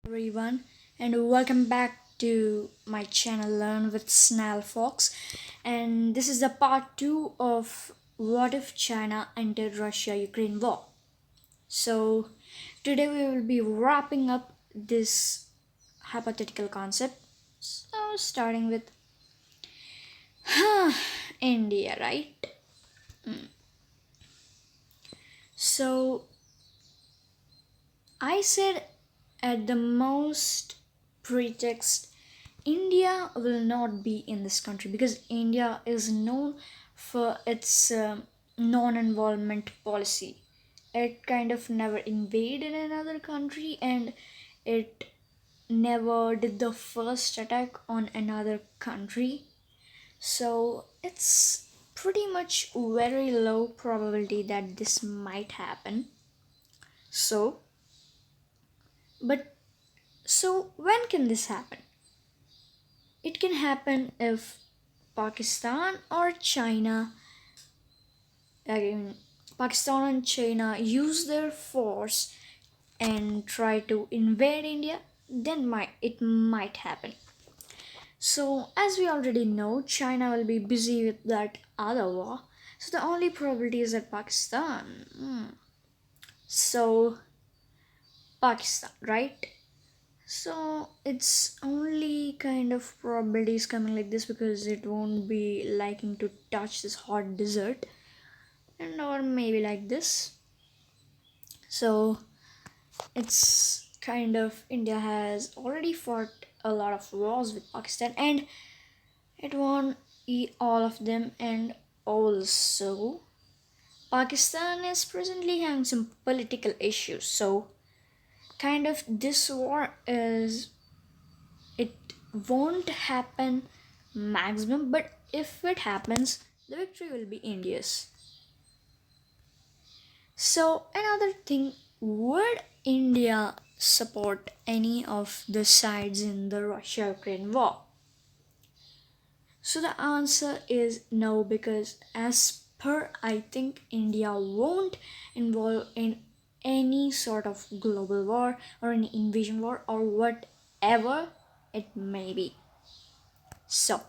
Everyone, and welcome back to my channel Learn with Snell Fox. And this is the part 2 of What If China Entered Russia Ukraine War. So, today we will be wrapping up this hypothetical concept. So, starting with India, right? So, I said at the most pretext India will not be in this country because India is known for its non involvement policy. It kind of never invaded another country and it never did the first attack on another country. So it's pretty much very low probability that this might happen. So, but so when can this happen? It can happen if Pakistan or China, again, Pakistan and China use their force and try to invade India, then it might happen. So, as we already know, China will be busy with that other war. So, the only probability is that Pakistan. So, Pakistan, right? So it's only kind of probabilities coming like this because it won't be liking to touch this hot desert, and or maybe like this. So it's kind of India has already fought a lot of wars with Pakistan and it won all of them, and also Pakistan is presently having some political issues. So kind of this war is it won't happen maximum, but if it happens the victory will be India's. So another thing, would India support any of the sides in the Russia Ukraine war? So the answer is no, because as per I think India won't involve in any sort of global war or any invasion war or whatever it may be. So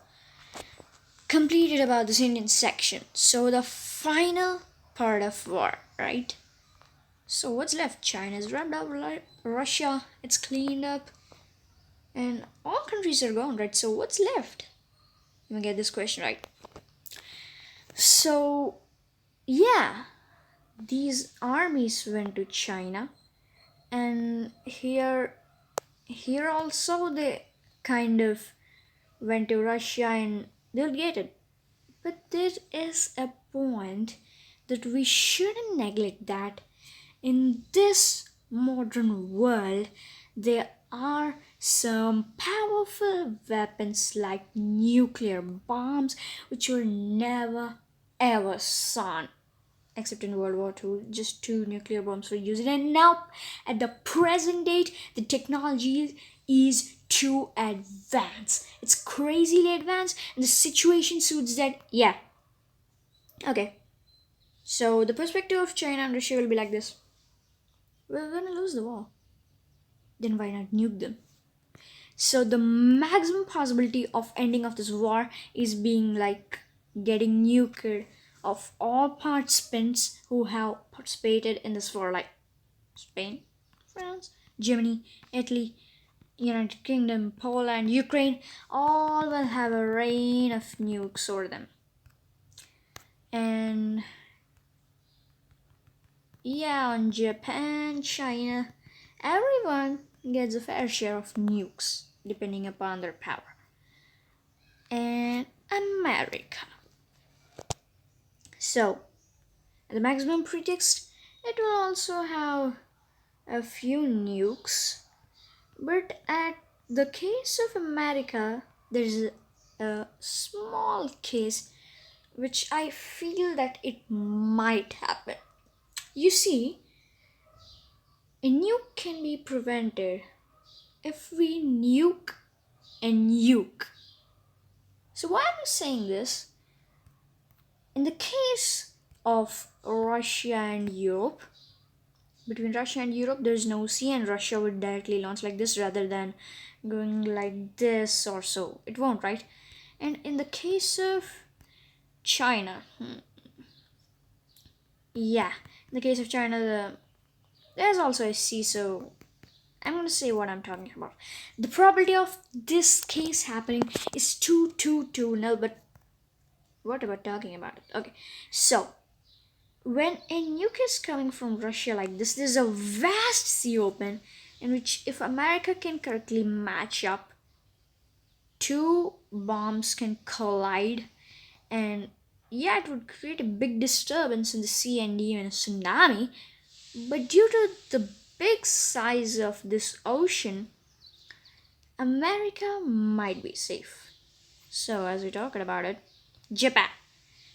completed about this Indian section. So the final part of war, right? So what's left? China's wrapped up, Russia, it's cleaned up, and all countries are gone, right? So what's left? Let me get this question right. So yeah, these armies went to China, and here also they kind of went to Russia and they'll get it. But there is a point that we shouldn't neglect, that in this modern world there are some powerful weapons like nuclear bombs which were never ever seen except in World War II. Just two nuclear bombs were used, and now at the present date the technology is too advanced. It's crazily advanced, and the situation suits that. Yeah, okay. So the perspective of China and Russia will be like this: we're gonna lose the war, then why not nuke them? So the maximum possibility of ending of this war is being like getting nuked of all participants who have participated in this war, like Spain, France, Germany, Italy, United Kingdom, Poland, Ukraine, all will have a rain of nukes over them. And yeah, on Japan, China, everyone gets a fair share of nukes depending upon their power. And America. So, at the maximum pretext, it will also have a few nukes, but at the case of America, there's a small case which I feel that it might happen. You see, a nuke can be prevented if we nuke and nuke. So, why am I saying this? In the case of Russia and Europe, Between Russia and Europe, there's no sea, and Russia would directly launch like this rather than going like this or so. It won't, right? And in the case of China, yeah, in the case of China, there's also a sea, so I'm gonna say what I'm talking about. The probability of this case happening is 2 2 2 0, but what about talking about it? Okay, so when a nuke is coming from Russia like this, there's a vast sea open in which, if America can correctly match up, two bombs can collide, and yeah, it would create a big disturbance in the sea and even a tsunami. But due to the big size of this ocean, America might be safe. So, as we talked about it, Japan.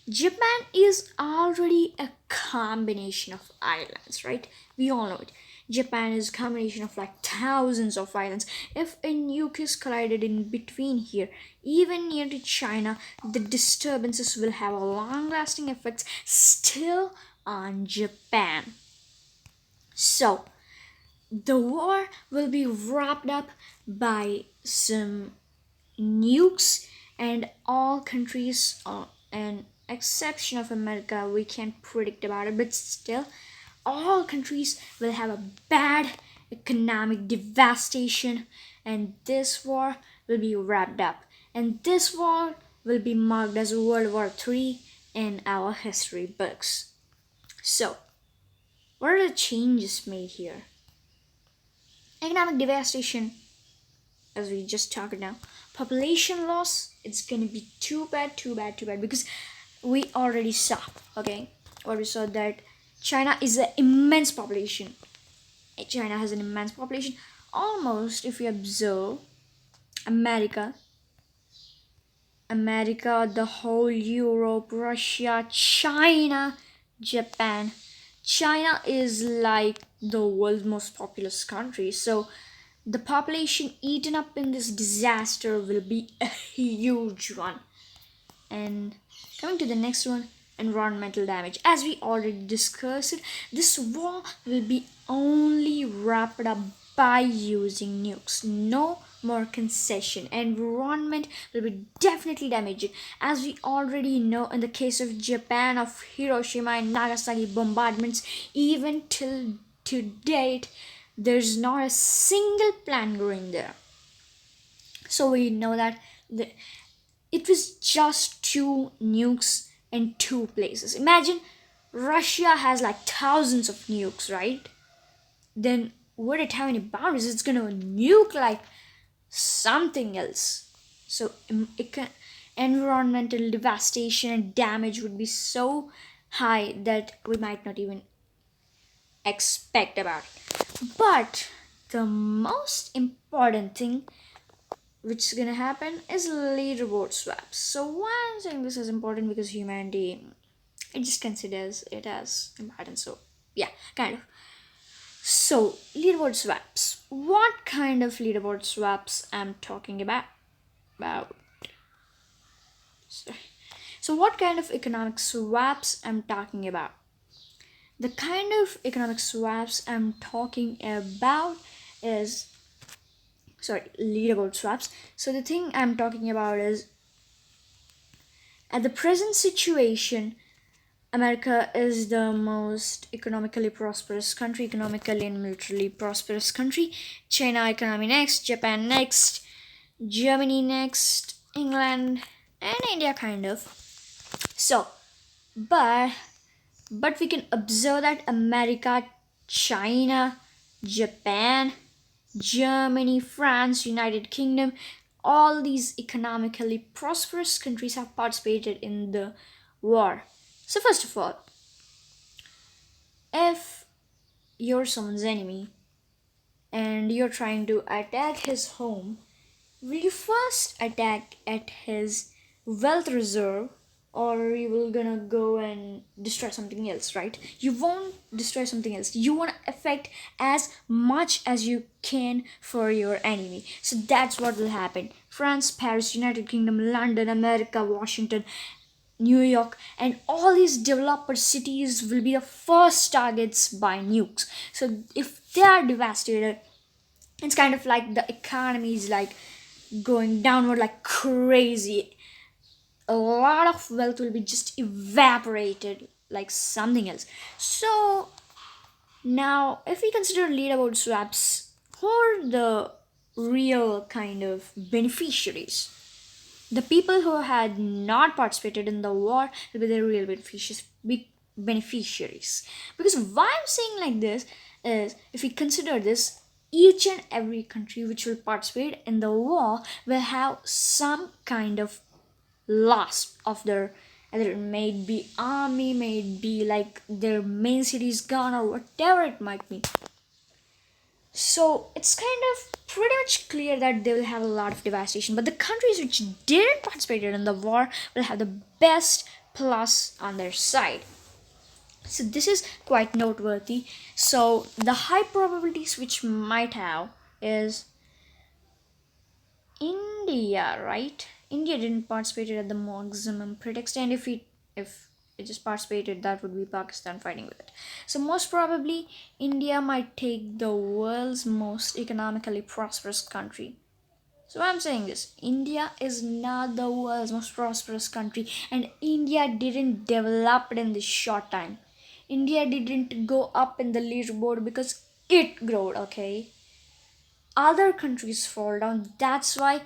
Japan is already a combination of islands, right? We all know it. Japan is a combination of like thousands of islands. If a nuke is collided in between here, even near to China, the disturbances will have a long lasting effects still on Japan. So, the war will be wrapped up by some nukes, and all countries, an exception of America, we can't predict about it, but still all countries will have a bad economic devastation, and this war will be wrapped up, and this war will be marked as World War III in our history books. So what are the changes made here? Economic devastation, as we just talked now. Population loss, it's gonna be too bad, too bad, too bad, because we already saw, okay, what we saw, that China is an immense population. China has an immense population. Almost, if you observe, America, the whole Europe, Russia, China, Japan. China is like the world's most populous country. So the population eaten up in this disaster will be a huge one. And coming to the next one, environmental damage. As we already discussed, this war will be only wrapped up by using nukes. No more concession. Environment will be definitely damaged. As we already know, in the case of Japan, of Hiroshima and Nagasaki bombardments, even till to date, there's not a single plant growing there. So we know that it was just two nukes in two places. Imagine Russia has like thousands of nukes, right? Then would it have any boundaries? It's gonna nuke like something else. So it can, environmental devastation and damage would be so high that we might not even expect about it. But the most important thing which is gonna happen is leaderboard swaps. So why I'm saying this is important, because humanity, it just considers it as important. So yeah, kind of. So leaderboard swaps. What kind of leaderboard swaps I'm talking about? About. Sorry. So what kind of economic swaps I'm talking about? The kind of economic swaps I'm talking about is, sorry, leaderboard swaps. So the thing I'm talking about is, at the present situation, America is the most economically prosperous country, economically and militarily prosperous country. China economy next, Japan next, Germany next, England, and India kind of. So, but we can observe that America, China, Japan, Germany, France, United Kingdom, all these economically prosperous countries have participated in the war. So, first of all, if you're someone's enemy and you're trying to attack his home, will you first attack at his wealth reserve, or you will gonna go and destroy something else, right? You won't destroy something else. You want to affect as much as you can for your enemy. So that's what will happen. France, Paris, United Kingdom, London, America, Washington, New York, and all these developer cities will be the first targets by nukes. So if they are devastated, it's kind of like the economy is like going downward like crazy. A lot of wealth will be just evaporated like something else. So now, if we consider leaderboard swaps, who are the real kind of beneficiaries? The people who had not participated in the war will be the real beneficiaries. Because why I'm saying like this is, if we consider this, each and every country which will participate in the war will have some kind of loss of their, either it may be army, may be like their main city is gone, or whatever it might be. So it's kind of pretty much clear that they will have a lot of devastation. But the countries which didn't participate in the war will have the best plus on their side. So this is quite noteworthy. So the high probabilities which might have is India, right? India didn't participate at the maximum pretext, and if it just participated, that would be Pakistan fighting with it. So most probably, India might take the world's most economically prosperous country. So I'm saying this: India is not the world's most prosperous country, and India didn't develop it in this short time. India didn't go up in the leaderboard because it grew. Okay, other countries fall down. That's why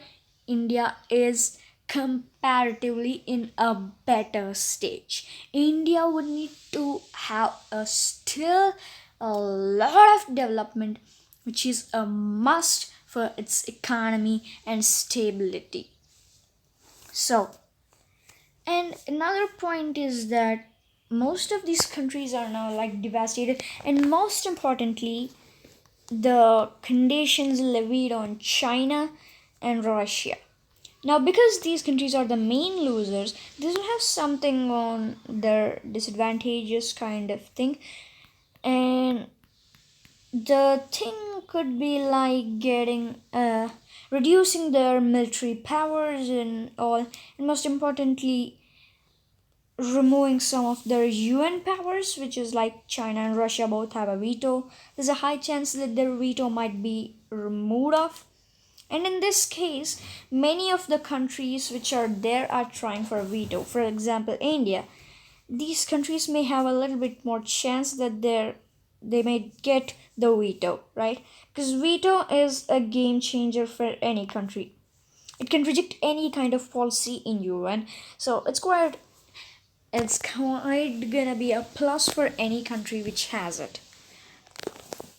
India is comparatively in a better stage. India would need to have a still a lot of development, which is a must for its economy and stability. So, and another point is that most of these countries are now like devastated, and most importantly, the conditions levied on China and Russia. Now, because these countries are the main losers, this will have something on their disadvantageous kind of thing. And the thing could be like getting, reducing their military powers and all, and most importantly, removing some of their UN powers, which is like China and Russia both have a veto. There's a high chance that their veto might be removed off. And in this case, many of the countries which are there are trying for a veto. For example, India. These countries may have a little bit more chance that they may get the veto, right? Because veto is a game changer for any country. It can reject any kind of policy in UN. So it's quite gonna be a plus for any country which has it.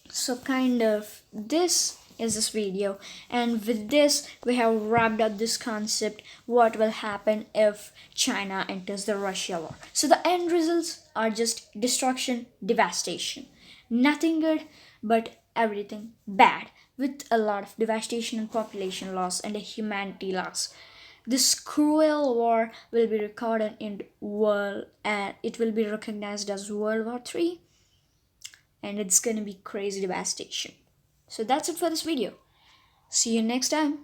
So kind of this is this video, and with this we have wrapped up this concept, what will happen if China enters the Russia war. So the end results are just destruction, devastation, nothing good but everything bad, with a lot of devastation and population loss and a humanity loss. This cruel war will be recorded in world, and it will be recognized as World War III, and it's gonna be crazy devastation. So that's it for this video. See you next time.